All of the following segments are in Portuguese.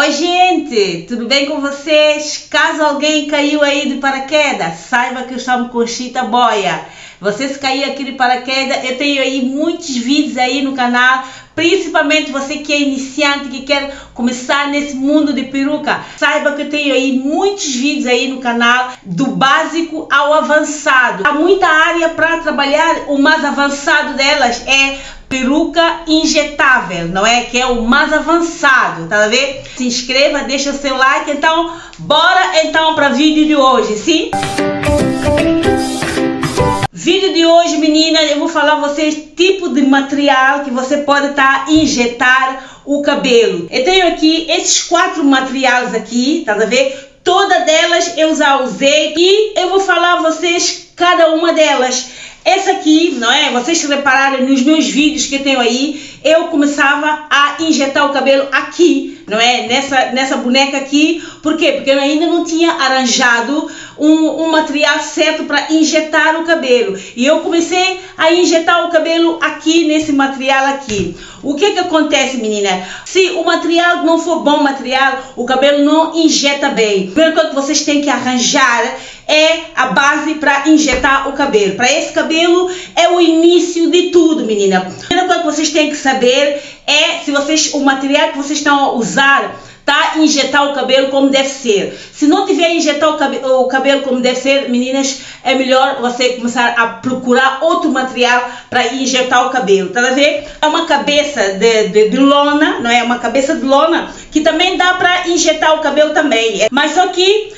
Oi gente, tudo bem com vocês? Caso alguém caiu aí de paraquedas, saiba que eu chamo Conchita Boia. Você se cair aqui de paraquedas, eu tenho aí muitos vídeos aí no canal, principalmente você que é iniciante, que quer começar nesse mundo de peruca. Saiba que eu tenho aí muitos vídeos aí no canal, do básico ao avançado. Há muita área para trabalhar, o mais avançado delas é peruca injetável, não é? Que é o mais avançado, tá a ver? Se inscreva, deixa o seu like, então bora então para o vídeo de hoje, sim? Vídeo de hoje, menina, eu vou falar a vocês tipo de material que você pode injetar o cabelo. Eu tenho aqui esses 4 materiais aqui, tá a ver? Todas delas eu já usei e eu vou falar a vocês cada uma delas. Essa aqui, não é? Vocês se repararem nos meus vídeos que eu tenho aí, eu começava a injetar o cabelo aqui, não é? Nessa boneca aqui. Por quê? Porque eu ainda não tinha arranjado um material certo para injetar o cabelo. E eu comecei a injetar o cabelo aqui nesse material aqui. O que acontece, menina? Se o material não for bom material, o cabelo não injeta bem. A primeira coisa que vocês têm que arranjar é a base para injetar o cabelo. Para esse cabelo é o início de tudo, menina. A primeira coisa que vocês têm que saber é se o material que vocês estão a usar tá a injetar o cabelo como deve ser. Se não tiver a injetar o cabelo como deve ser, meninas, é melhor você começar a procurar outro material para injetar o cabelo, tá a ver? É uma cabeça de lona, não é? Uma cabeça de lona que também dá para injetar o cabelo também. Mas só que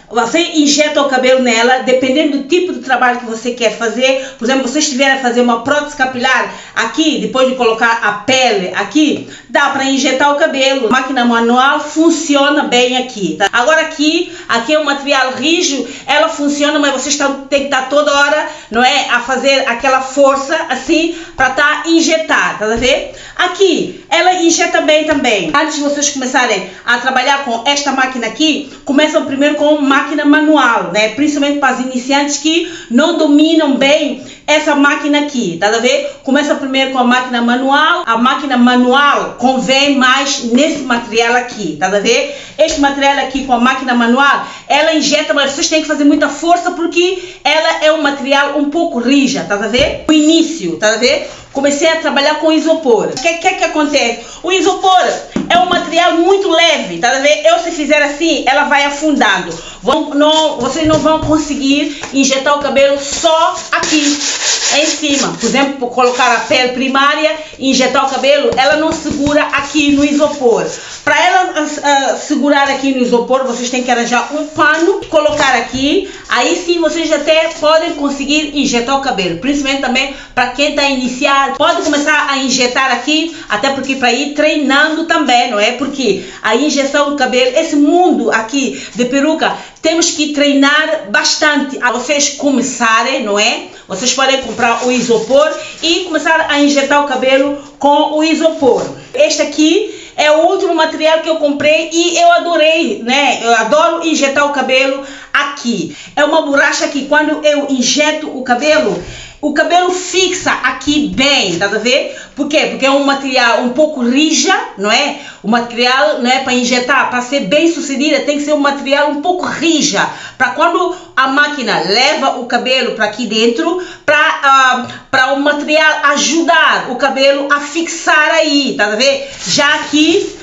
você injeta o cabelo nela, dependendo do tipo de trabalho que você quer fazer. Por exemplo, se você estiver a fazer uma prótese capilar aqui, depois de colocar a pele aqui, dá para injetar o cabelo. A máquina manual funciona bem aqui, tá? Agora aqui é um material rígido, ela funciona, mas vocês tem que estar toda hora, não é, a fazer aquela força assim para injetar, tá a ver? Aqui ela injeta bem também. Antes de vocês começarem a trabalhar com esta máquina aqui, começam primeiro com máquina manual, né? Principalmente para os iniciantes que não dominam bem essa máquina aqui, tá a ver? Começa primeiro com a máquina manual. A máquina manual convém mais nesse material aqui, tá a ver? Este material aqui com a máquina manual, ela injeta, mas vocês têm que fazer muita força porque ela é um material um pouco rígido, tá a ver? O início, tá a ver? Comecei a trabalhar com isopor. O que acontece? O isopor é um material muito leve, tá a ver? Se fizer assim, ela vai afundando. Vocês não vão conseguir injetar o cabelo só aqui em cima. Por exemplo, colocar a pele primária e injetar o cabelo, ela não segura aqui no isopor. Para ela segurar aqui no isopor, vocês têm que arranjar um pano, colocar aqui. Aí sim vocês até podem conseguir injetar o cabelo. Principalmente também para quem está a iniciar, pode começar a injetar aqui, até porque para ir treinando também, não é? Porque a injeção do cabelo, esse mundo aqui de peruca, temos que treinar bastante. A vocês começarem, não é? Vocês podem comprar o isopor e começar a injetar o cabelo com o isopor. Este aqui é o último material que eu comprei e eu adorei, né? Eu adoro injetar o cabelo aqui. É uma borracha que quando eu injeto o cabelo fixa aqui bem, tá a ver? Por quê? Porque é um material um pouco rígido, não é? O material, não é, para injetar, para ser bem sucedida, tem que ser um material um pouco rígido, para quando a máquina leva o cabelo para aqui dentro, para o material ajudar o cabelo a fixar aí, tá a ver? Já aqui,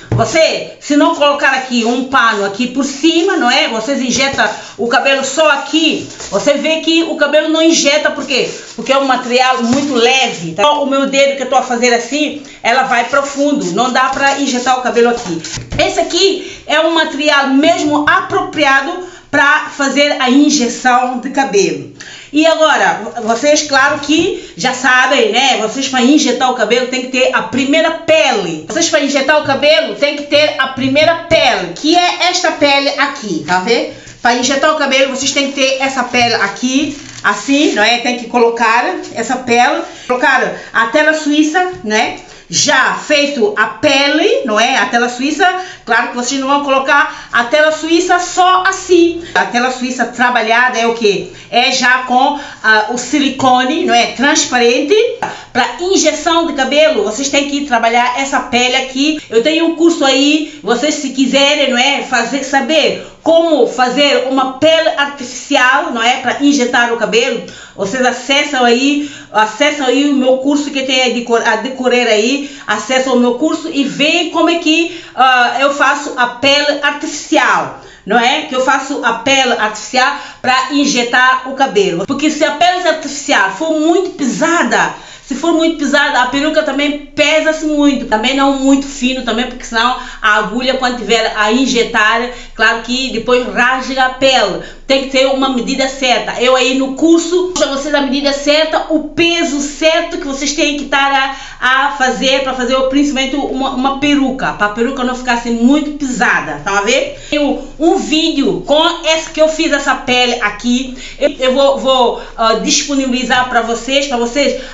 se não colocar aqui um pano aqui por cima, não é? Vocês injetam o cabelo só aqui, você vê que o cabelo não injeta, por quê? Porque é um material muito leve, tá? O meu dedo que eu tô a fazer assim, ela vai profundo, não dá para injetar o cabelo aqui. Esse aqui é um material mesmo apropriado para fazer a injeção de cabelo. E agora, vocês, claro que já sabem, né? Vocês para injetar o cabelo tem que ter a primeira pele. Vocês para injetar o cabelo tem que ter a primeira pele, que é esta pele aqui, tá vendo? Para injetar o cabelo, vocês têm que ter essa pele aqui, assim, não é? Tem que colocar essa pele, colocar a tela suíça, né? já feito a pele, não é? A tela suíça. Claro que vocês não vão colocar a tela suíça só assim. A tela suíça trabalhada é o que? É já com o silicone, não é? Transparente. Para injeção de cabelo, vocês têm que trabalhar essa pele aqui. Eu tenho um curso aí, vocês se quiserem, não é? Saber como fazer uma pele artificial, não é? Para injetar o cabelo, vocês acessam aí o meu curso que tem a decorrer aí, acessam o meu curso e veem como é que eu faço a pele artificial. Não é? Que eu faço a pele artificial para injetar o cabelo. Porque se a pele artificial for muito pesada, a peruca também pesa-se muito. Também não muito fino também, porque senão a agulha, quando tiver a injetar, claro que depois rasga a pele. Tem que ter uma medida certa. Eu aí no curso, para vocês a medida certa, o peso certo que vocês têm que estar a fazer, para fazer principalmente uma peruca, para a peruca não ficar assim muito pesada. Estão a ver? Tenho um vídeo com esse que eu fiz essa pele aqui. Eu vou disponibilizar para vocês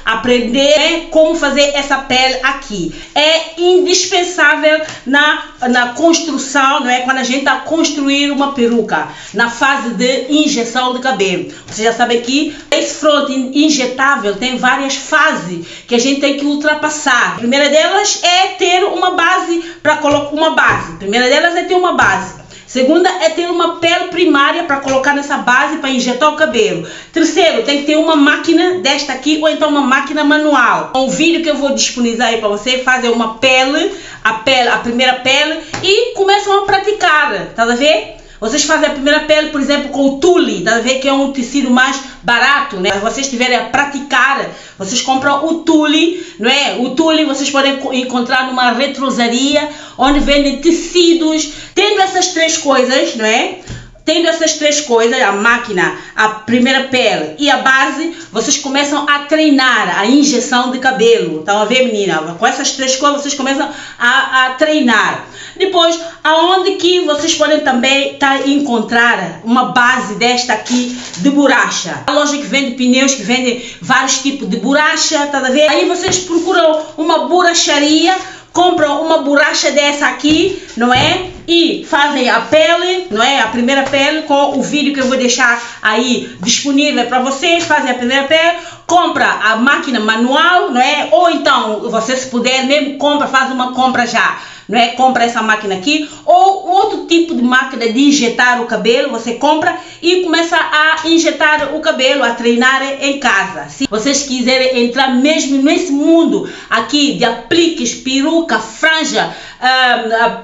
aprenderem como fazer essa pele aqui. É indispensável na construção, não é? Quando a gente está a construir uma peruca, na fase de injeção de cabelo. Vocês já sabem que esse fronte injetável tem várias fases que a gente tem que ultrapassar. A primeira delas é ter uma base para colocar uma base. A primeira delas é ter uma base. Segunda é ter uma pele primária para colocar nessa base para injetar o cabelo. Terceiro, tem que ter uma máquina desta aqui ou então uma máquina manual. Um vídeo que eu vou disponibilizar aí para você, fazer uma pele, a primeira pele e começam a praticar, tá a ver? Vocês fazem a primeira pele, por exemplo, com o tule, tá a ver? Que é um tecido mais barato, né? Se vocês estiverem a praticar, vocês compram o tule, não é? O tule vocês podem encontrar numa retrosaria, onde vendem tecidos. Tendo essas três coisas, não é? Tendo essas três coisas, a máquina, a primeira pele e a base, vocês começam a treinar a injeção de cabelo. Estão a ver, menina? Com essas três coisas, vocês começam a treinar. Depois, aonde que vocês podem também encontrar uma base desta aqui de borracha? A loja que vende pneus, que vende vários tipos de borracha, tá a ver? Aí vocês procuram uma borracharia, compram uma borracha dessa aqui, não é? E fazem a pele, não é? A primeira pele, com o vídeo que eu vou deixar aí disponível para vocês. Fazem a primeira pele, compra a máquina manual, não é? Ou então, você se puder, mesmo faz uma compra já, não é? Compra essa máquina aqui, ou outro tipo de máquina de injetar o cabelo, você compra e começa a injetar o cabelo, a treinar em casa. Se vocês quiserem entrar mesmo nesse mundo aqui de apliques, peruca, franja,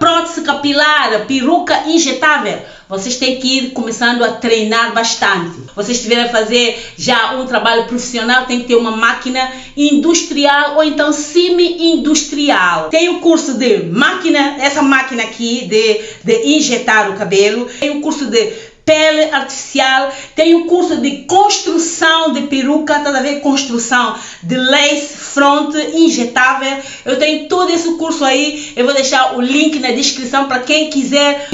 prótese capilar, peruca injetável, vocês têm que ir começando a treinar bastante. Vocês tiverem a fazer já um trabalho profissional, tem que ter uma máquina industrial ou então semi-industrial. Tem o curso de máquina, essa máquina aqui de injetar o cabelo. Tem o curso de pele artificial, tem o curso de construção de peruca, tá a ver? Construção de lace front injetável. Eu tenho todo esse curso aí, eu vou deixar o link na descrição para quem quiser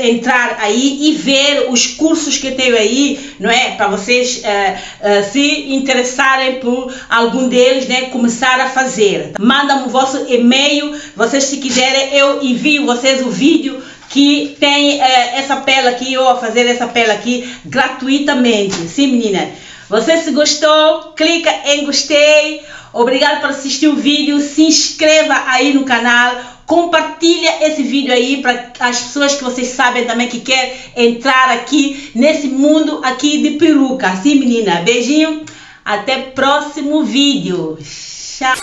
entrar aí e ver os cursos que eu tenho aí, não é? Para vocês se interessarem por algum deles, né? Começar a fazer. Mandam o vosso e-mail, vocês se quiserem, eu envio vocês o vídeo que tem essa pele aqui, ou a fazer essa pele aqui gratuitamente. Sim, menina? Você se gostou, clica em gostei. Obrigado por assistir o vídeo. Se inscreva aí no canal. Compartilha esse vídeo aí para as pessoas que vocês sabem também que querem entrar aqui nesse mundo aqui de peruca. Sim, menina? Beijinho. Até próximo vídeo. Tchau.